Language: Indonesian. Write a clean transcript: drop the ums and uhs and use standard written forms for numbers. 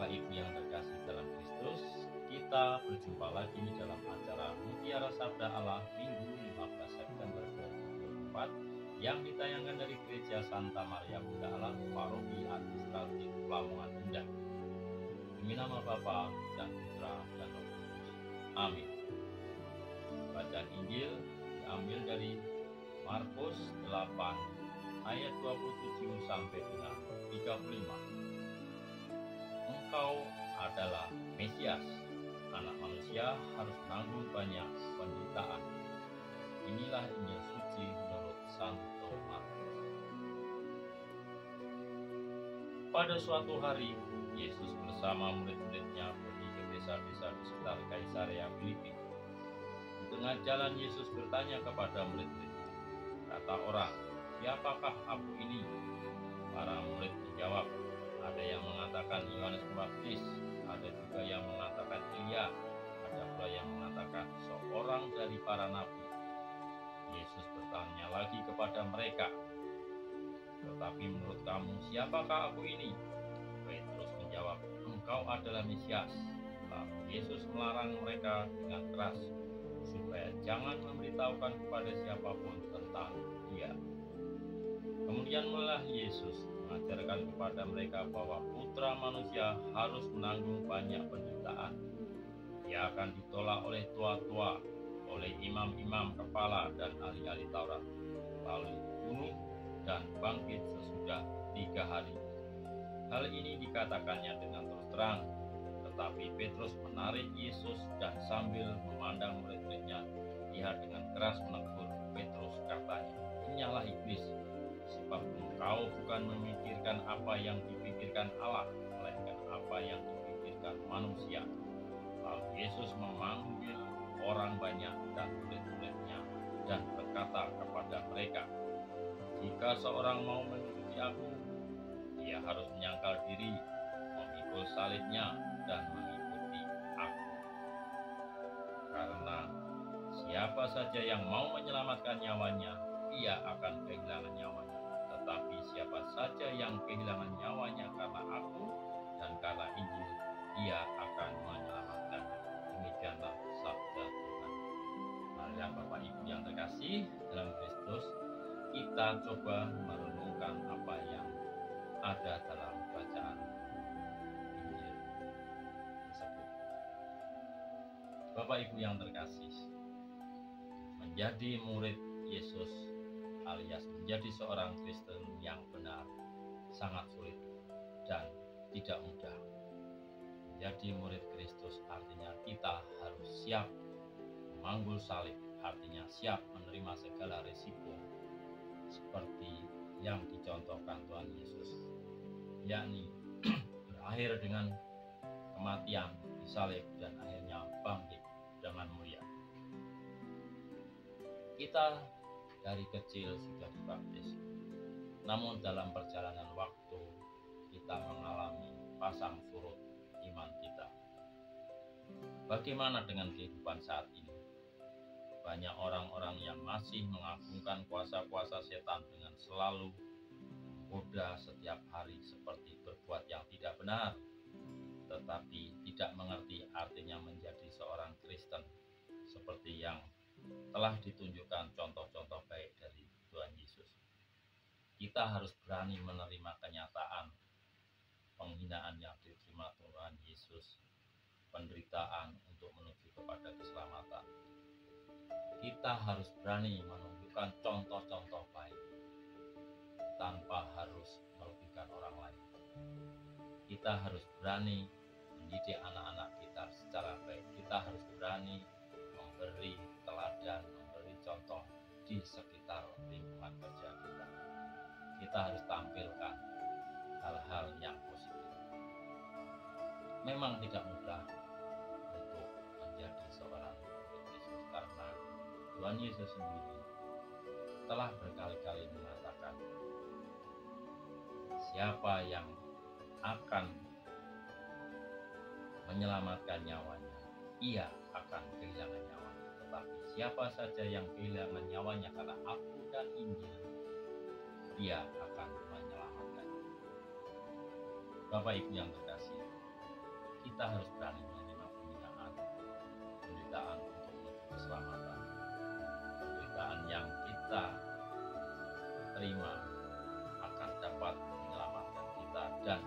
Bapak Ibu yang terkasih dalam Kristus, kita berjumpa lagi dalam acara Mutiara Sabda Allah Minggu 15 September 2024 yang ditayangkan dari Gereja Santa Maria Bunda Allah, Paroki Administratif Lamongan Indah. Demi nama Bapa dan Putra dan Roh Kudus. Amin. Bacaan Injil diambil dari Markus 8 ayat 27 sampai dengan 35. Engkau adalah Mesias, anak manusia harus menanggung banyak penderitaan. Inilah Injil suci menurut Santo Markus. Pada suatu hari, Yesus bersama murid-muridnya pergi ke desa-desa di sekitar Kaisarea Filipi. Di tengah jalan Yesus bertanya kepada murid-muridnya, kata orang, "Siapakah aku ini?" Para murid menjawab, ada yang mengatakan Yohanes Pembaptis, ada juga yang mengatakan Elia, ada pula yang mengatakan seorang dari para nabi. Yesus bertanya lagi kepada mereka, "Tetapi menurut kamu, siapakah aku ini?" Petrus menjawab, "Engkau adalah Mesias." Lalu Yesus melarang mereka dengan keras supaya jangan memberitahukan kepada siapapun tentang Dia. Kemudian mulai Yesus mengajarkan kepada mereka bahwa Putra Manusia harus menanggung banyak penderitaan. Ia akan ditolak oleh tua-tua, oleh imam-imam kepala dan ahli-ahli Taurat, lalu dibunuh dan bangkit sesudah 3 hari. Hal ini dikatakannya dengan terus terang, tetapi Petrus menarik Yesus dan sambil memandang murid-muridnya, dia dengan keras menegur Petrus, katanya, "Inyalah iblis, sebab engkau bukan memikirkan apa yang dipikirkan Allah, melainkan apa yang dipikirkan manusia." Lalu Yesus memanggil orang banyak dan murid-muridnya dan berkata kepada mereka, "Jika seorang mau mengikuti aku, dia harus menyangkal diri, memikul salibnya, dan mengikuti aku. Karena siapa saja yang mau menyelamatkan nyawanya, ia akan kehilangan nyawanya. Tetapi siapa saja yang kehilangan nyawanya karena aku dan karena Injil, ia akan menyelamatkannya." Demikianlah sabda Tuhan. Marilah Bapak Ibu yang terkasih dalam Kristus, kita coba merenungkan apa yang ada dalam bacaan Injil tersebut. Bapak Ibu yang terkasih, menjadi murid Yesus alias menjadi seorang Kristen yang benar sangat sulit dan tidak mudah. Menjadi murid Kristus artinya kita harus siap memanggul salib, artinya siap menerima segala risiko seperti yang dicontohkan Tuhan Yesus, yakni berakhir dengan kematian disalib dan akhirnya bangkit dengan mulia. Kita dari kecil sudah dibaptis, namun dalam perjalanan waktu kita mengalami pasang surut iman kita. Bagaimana dengan kehidupan saat ini? Banyak orang-orang yang masih mengagungkan kuasa-kuasa setan dengan selalu menggoda setiap hari seperti berbuat yang tidak benar, tetapi tidak mengerti artinya menjadi seorang Kristen seperti yang telah ditunjukkan contoh-contoh baik dari Tuhan Yesus. Kita harus berani menerima kenyataan penghinaan yang diterima Tuhan Yesus, penderitaan untuk menuju kepada keselamatan. Kita harus berani menunjukkan contoh-contoh baik tanpa harus merugikan orang lain. Kita harus berani mendidik anak-anak kita secara baik. Kita harus berani memberi teladan, memberi contoh di sekitar lingkungan kerja kita. Kita harus tampilkan hal-hal yang positif. Memang tidak mudah untuk menjadi seorang murid Yesus karena Tuhan Yesus sendiri telah berkali-kali mengatakan, siapa yang akan menyelamatkan nyawanya, ia akan kehilangan nyawanya. Tetapi siapa saja yang kehilangan nyawanya karena aku dan Injil, dia akan menyelamatkannya. Bapak Ibu yang terkasih, kita harus berani menerima penderitaan untuk menuju keselamatan. Penderitaan yang kita terima akan dapat menyelamatkan kita dan